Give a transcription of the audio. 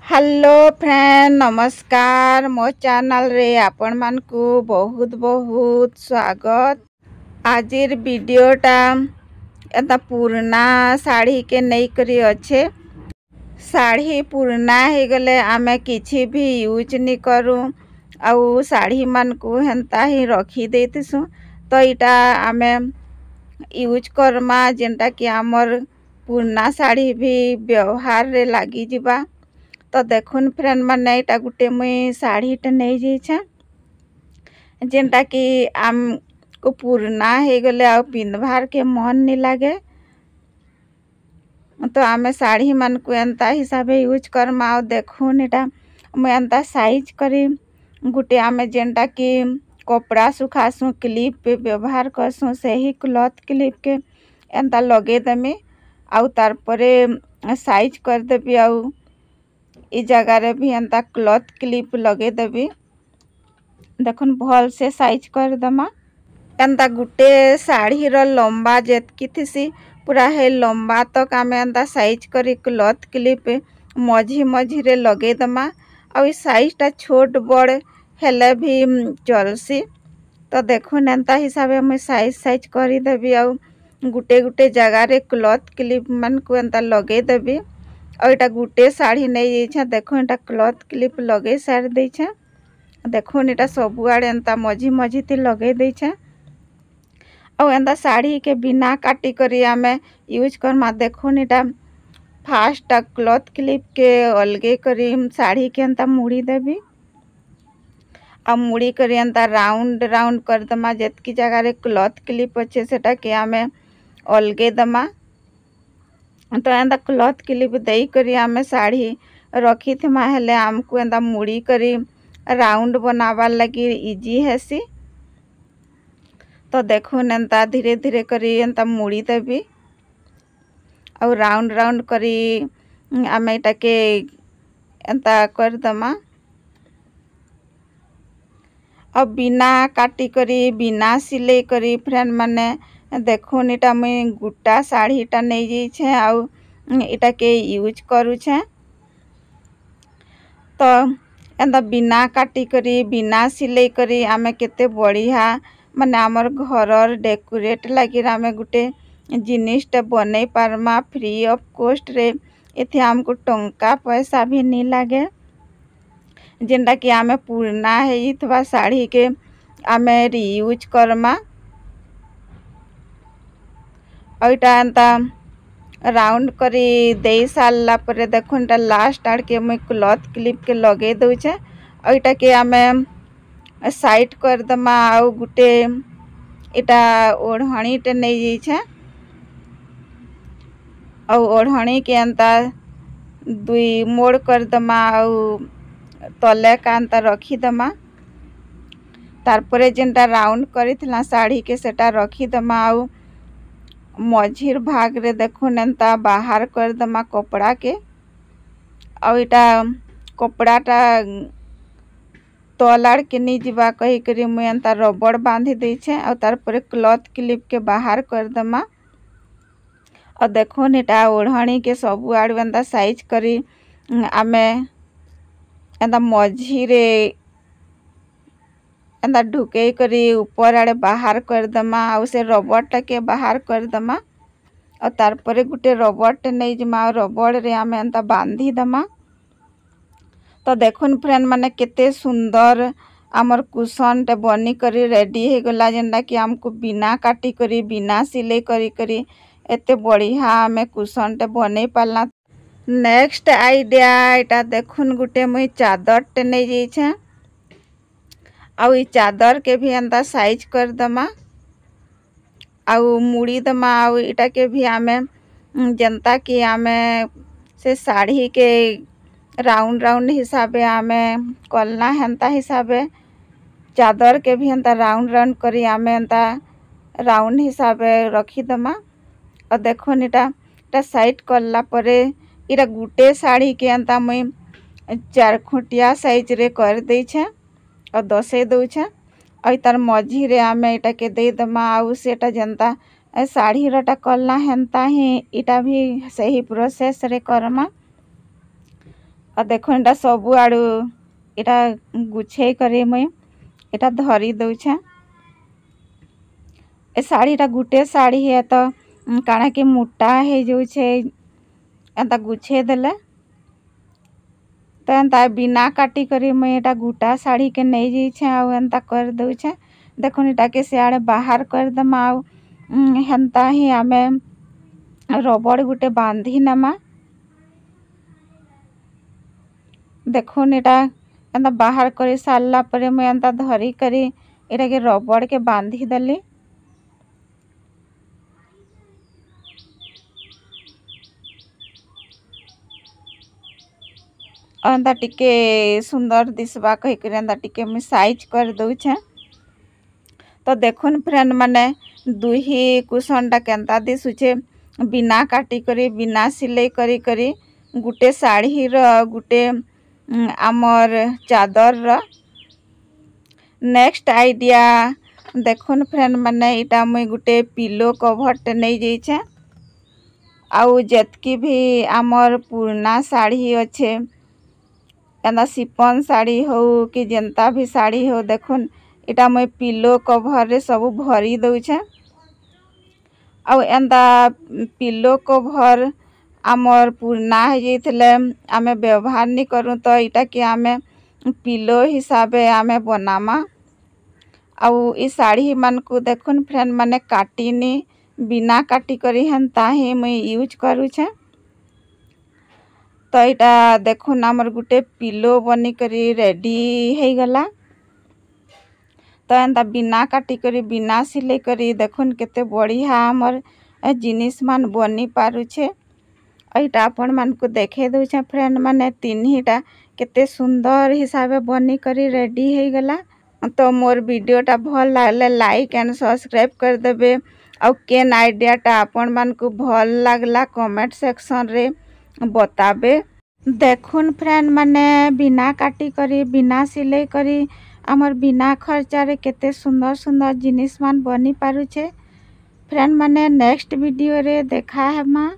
Hello friend नमस्कार मो channel रे आपण मानकु बहुत बहुत स्वागत। आजिर वीडियोटा एता पुराना साड़ी के नहीं करी अच्छे। साड़ी पुराना हो गले आमे किछि भी यूज नहीं करूँ आउ साड़ी मानकु हेंता ही रखी देतिसु तो इटा आमे यूज करमा जेंटा कि आमर पुराना साड़ी भी व्यवहार रे लागी जिबा। तो देखुन फ्रेंड मैंने यहाँ गोटे मुई शाढ़ीटे नहीं जाइछे जेनटा कि आम को पुराना हो गले आ पिंधबार के मन नहीं लगे तो आमे साड़ी मन को एंता हिसाब यूज करमा। देखुन यहाँ मुई एंता साइज करी गोटे आमे जेनटा कि कपड़ा सुखासु क्लिप पे व्यवहार करसु से ही क्लॉथ क्लिप के एंता लगे देमी आउ तार परे साइज कर देबी आउ इ जगह रे भी एंता क्लॉथ क्लिप लगे देबी। देखुन भल से साइज कर दमा एंता गुटे साड़ी रो लंबा जेतकी थिसी पूरा हे लंबा तक आमे एंता साइज करी क्लॉथ क्लिप मझी मझी रे लगे दमा आ साइज टा छोट बड़ हेले भी चलसी। तो देखुन एंता हिसाब में साइज करी देबी आ गुटे गुटे जगह रे क्लॉथ क्लिप मन को एंता लगे देबी और इटा गुटे साड़ी नहीं जाइछे। देखो इटा क्लॉथ क्लिप लगे सार देछे देखो इटा सबुआड़े एंता मझी मझी ती लगे देछे और एंता साड़ी के बिना काटी करी आमे यूज करमा। देखो इटा फास्ट क्लॉथ क्लिप के अलगे करी साड़ी के एंता मुड़ी देबी आ मुड़ी करी एंता राउंड राउंड कर दमा जेतकी जगह रे क्लॉथ क्लिप अच्छे सेटा के आमे अलगे दमा। तो एंता क्लॉथ क्लिप दे करी आमे साड़ी रखी थमा हेले आमको एंता मुड़ी करी राउंड बनावार लगी इजी हेसी। तो देखुन एंता धीरे धीरे करी एंता मुड़ी देबी और राउंड राउंड करी आमे एटा के एंता कर दमा। अब बिना काटी करी बिना सिलाई करी फ्रेंड माने देखुन इटा मुई गुटा साड़ीटा नहीं जाइछे आउ इटा के यूज करूछे। तो एंता बिना काटी करी बिना सिलाई करी आमे केते बढ़िया माने आमर घरर डेकोरेट लगी आमे गुटे जिनिसटे बनै पारमा फ्री ऑफ कॉस्ट रे। एथे हमको टंका पैसा भी नहीं लागे जेनटा कि आमे पुराना हेइथवा साड़ी के आमे रीयूज करमा और इटा एंता राउंड करी दे सारला परे देखो इटा लास्ट आड़ के मुई क्लॉथ क्लिप के लगे दउछे और इटा के आमे साइड कर दमा आउ गुटे इटा ओढ़णीटे नहीं जाइछे और ओढ़णी के एंता दुई मोड़ कर दमा आउ तले का एंता रखी दमा तार परे जेनटा राउंड करिथिला साड़ी के सेटा रखी दमा आउ मझिर भाग रे देखुन एंता बाहर कर दमा कपड़ा के और इटा कपड़ाटा तलाड़ के नहीं जीवा कही करी मुई एंता रबड़ बांधी देछे और तार परे क्लॉथ क्लिप के बाहर कर दमा और देखुन इटा ओढ़णी के सब आड़ एंता साइज करी आमे एंता मझी रे एंता ढुके करी ऊपर आड़े बाहर कर दमा और से रबड़ के बाहर कर दमा और तार परे गुटे रबड़ नहीं जमा रबड़ रे आमे एंता बांधी दमा। तो देखुन फ्रेंड माने केते सुंदर आमर कुशन टे बनी करी रेडी हो गला जेनटा कि हमको बिना काटी करी बिना सिलाई करी करी एते बढ़िया आमे कुशन टे बनै पारला। नेक्स्ट आइडिया इटा देखुन गुटे मुई चादर टे नहीं जाइछे आउ ई चादर के भी एंता साइज कर दमा आउ मुड़ी दमा आउ इटा के भी आमे जनता कि आमे से साड़ी के राउंड राउंड हिसाबे आमे कलना हेंता हिसाबे चादर के भी एंता राउंड राउंड करी आमे एंता राउंड हिसाबे रखी दमा और देखो इटा साइड करला परे इटा गुटे साड़ी के एंता मुई 4 खुटिया साइज रे कर देछे और दसे दउछे और तार मझी रे आमे इटा के दे दमा आउ सेटा जनता साड़ी रटा कलना हेंता ही इटा भी सही प्रोसेस रे करमा। और देखो एटा सबु आड़ू एटा गुछे करे मुई एटा धरी दउछे। ए साड़ीटा गुटे साड़ी है तो काଣା कि मोटा हो जाउछे एंता गुछे देले तो एंता बिना काटी करी मुई एटा गुटा साड़ी के नहीं जाइछे आ एंता कर दउछे। देखो एटा के सियाड़े बाहर कर दमा आ हेंता ही आमे रबड़ गुटे बांधी नमा। देखो एटा एंता बाहर कर सारला परे मुई एंता धरी करी एटा के रबड़ के बांधी देली। एंता टिके सुंदर दिसबा कही कर एंता टिके मुई साइज कर दउछे। तो देखुन फ्रेंड माने दुही कुशनटा केंता दिसुछे बिना काटी करी बिना सिलाई करी करी गुटे साड़ी रो गुटे आमर चादर रो। नेक्स्ट आइडिया देखुन फ्रेंड माने इटा मुई गुटे पिलो कवर टे नहीं जाइछे आउ जेतकी भी आमर पुराना साड़ी अच्छे एंता सिपन साड़ी हो कि जेंता भी साड़ी हो देखुन इटा मुई पिलो कवर रे सब भरी दउछे। आउ एंता पिलो कवर आमर पुराना हो जाइथिले आमे व्यवहार नहीं करूँ तो इटा कि आमे पिलो हिसाबे आमे बनामा। आउ ई साड़ी मन को देखुन फ्रेंड माने काटिनी बिना काटी करी हेंता ही मुई यूज करूछे। तो इटा देखुन आमर गुटे पिलो बनी करी रेडी हो गला। तो एंता बिना काटी करी बिना सिलाई करी देखुन केते बढ़िया आमर जिनिस मान बनी पारुछे। एटा आपण मान को देखे दउछे फ्रेंड माने तीनहीटा केते सुंदर हिसाबे बनी करी रेडी हो गला। तो मोर वीडियोटा भल लागले लाइक एंड सब्सक्राइब कर देबे और केन आइडियाटा आपण मान को भल लागला कमेंट सेक्शन रे बताबे। देखुन फ्रेंड माने बिना काटी करी बिना सिलाई करी आमर बिना खर्चा रे केते सुंदर सुंदर जिनिस मान बनी पारुछे। फ्रेंड माने नेक्स्ट वीडियो रे देखा हेमा।